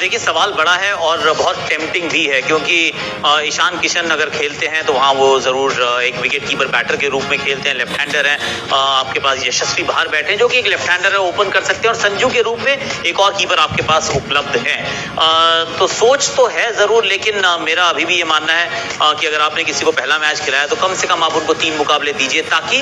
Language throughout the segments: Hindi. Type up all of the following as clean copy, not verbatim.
देखिए सवाल बड़ा है और बहुत टेम्पटिंग भी है, क्योंकि ईशान किशन अगर खेलते हैं तो वहाँ वो ज़रूर एक विकेट कीपर बैटर के रूप में खेलते हैं, लेफ्ट हैंडर हैं। आपके पास यशस्वी बाहर बैठे हैं जो कि एक लेफ्ट हैंडर है, ओपन कर सकते हैं, और संजू के रूप में एक और कीपर आपके पास उपलब्ध है। तो सोच तो है ज़रूर, लेकिन मेरा अभी भी ये मानना है कि अगर आपने किसी को पहला मैच खिलाया तो कम से कम आप उनको 3 मुकाबले दीजिए, ताकि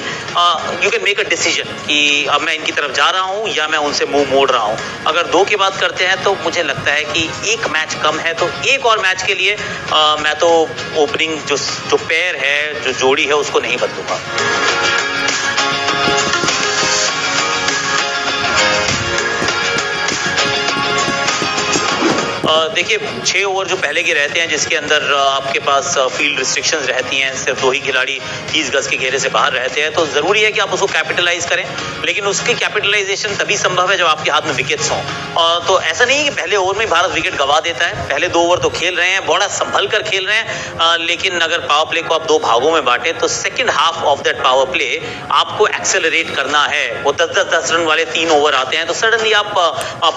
you can make a decision कि अब मैं इनकी तरफ जा रहा हूँ या मैं उनसे मुंह मोड़ रहा हूँ। अगर 2 की बात करते हैं तो मुझे लगता है कि एक मैच कम है, तो एक और मैच के लिए मैं तो ओपनिंग जो पेयर है, जो जोड़ी है, उसको नहीं बदलूंगा। देखिए 6 ओवर जो पहले के रहते हैं, जिसके अंदर आपके पास फील्ड रिस्ट्रिक्शंस रहती हैं, सिर्फ 2 ही खिलाड़ी 30 गज के घेरे से बाहर रहते हैं, तो ज़रूरी है कि आप उसको कैपिटलाइज करें, लेकिन उसकी कैपिटलाइजेशन तभी संभव है जब आपके हाथ में विकेट्स हों। तो ऐसा नहीं है कि पहले ओवर में भारत विकेट गंवा देता है, पहले 2 ओवर तो खेल रहे हैं, बड़ा संभल कर खेल रहे हैं, लेकिन अगर पावर प्ले को आप 2 भागों में बांटें तो second half of that power play आपको एक्सेलरेट करना है। वो 10-10 रन वाले 3 ओवर आते हैं तो सडनली आप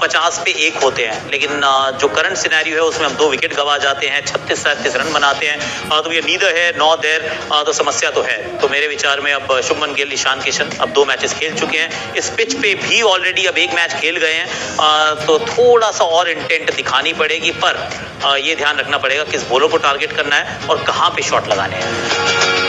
50 पे 1 होते हैं, लेकिन जो करंट सिनेरियो है उसमें हम 2 विकेट गंवा जाते हैं, 36-37 रन बनाते हैं, तो ये नीदर है नॉ देयर, तो समस्या तो है। तो मेरे विचार में अब शुभमन गिल, ईशान किशन अब 2 मैचेस खेल चुके हैं, इस पिच पे भी ऑलरेडी अब 1 मैच खेल गए हैं, तो थोड़ा सा और इंटेंट दिखानी पड़ेगी, पर ये ध्यान रखना पड़ेगा किस बॉलर को टारगेट करना है और कहाँ पे शॉट लगाने हैं।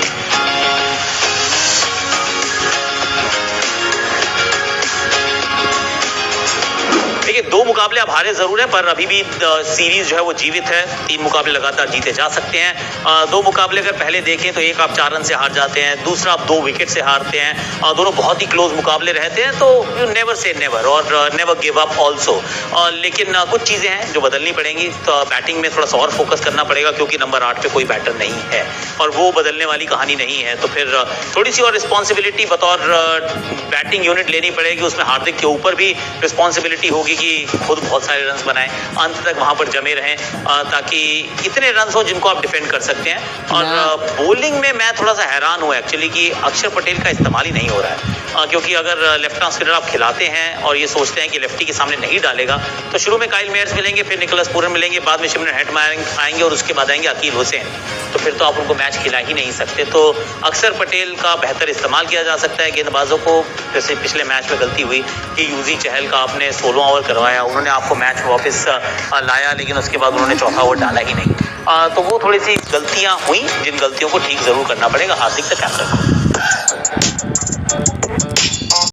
देखिए 2 मुकाबले अब हारे जरूर है, पर अभी भी सीरीज जो है वो जीवित है, 3 मुकाबले लगातार जीते जा सकते हैं। 2 मुकाबले अगर पहले देखें तो एक आप 4 रन से हार जाते हैं, दूसरा आप 2 विकेट से हारते हैं, दोनों बहुत ही क्लोज मुकाबले रहते हैं, तो यू नेवर से नेवर और नेवर गिव अप ऑल्सो। लेकिन कुछ चीज़ें हैं जो बदलनी पड़ेंगी, तो बैटिंग में थोड़ा सा और फोकस करना पड़ेगा, क्योंकि नंबर 8 पे कोई बैटर नहीं है और वो बदलने वाली कहानी नहीं है, तो फिर थोड़ी सी और रिस्पॉन्सिबिलिटी बतौर बैटिंग यूनिट लेनी पड़ेगी। उसमें हार्दिक के ऊपर भी रिस्पॉन्सिबिलिटी होगी कि खुद बहुत सारे रन्स बनाएं, अंत तक वहां पर जमे रहें, ताकि इतने रन्स हो जिनको आप डिफेंड कर सकते हैं। और बॉलिंग में मैं थोड़ा सा हैरान हूँ एक्चुअली कि अक्षर पटेल का इस्तेमाल ही नहीं हो रहा है, क्योंकि अगर लेफ्ट आर्म स्पिनर आप खिलाते हैं और ये सोचते हैं कि लेफ्टी के सामने नहीं डालेगा, तो शुरू में काइल मेयर्स मिलेंगे, फिर निकोलस पूरन मिलेंगे, बाद में शिमरन हेटमायर आएंगे और उसके बाद आएंगे अकील हुसैन, तो फिर तो आप उनको मैच खिला ही नहीं सकते। तो अक्षर पटेल का बेहतर इस्तेमाल किया जा सकता है गेंदबाजों को। जैसे पिछले मैच में गलती हुई कि यूजी चहल का आपने 16 ओवर करवाया, उन्होंने आपको मैच वापस लाया, लेकिन उसके बाद उन्होंने चौथा ओवर डाला ही नहीं, तो वो थोड़ी सी गलतियां हुई, जिन गलतियों को ठीक जरूर करना पड़ेगा हार्दिक से कैप्टन।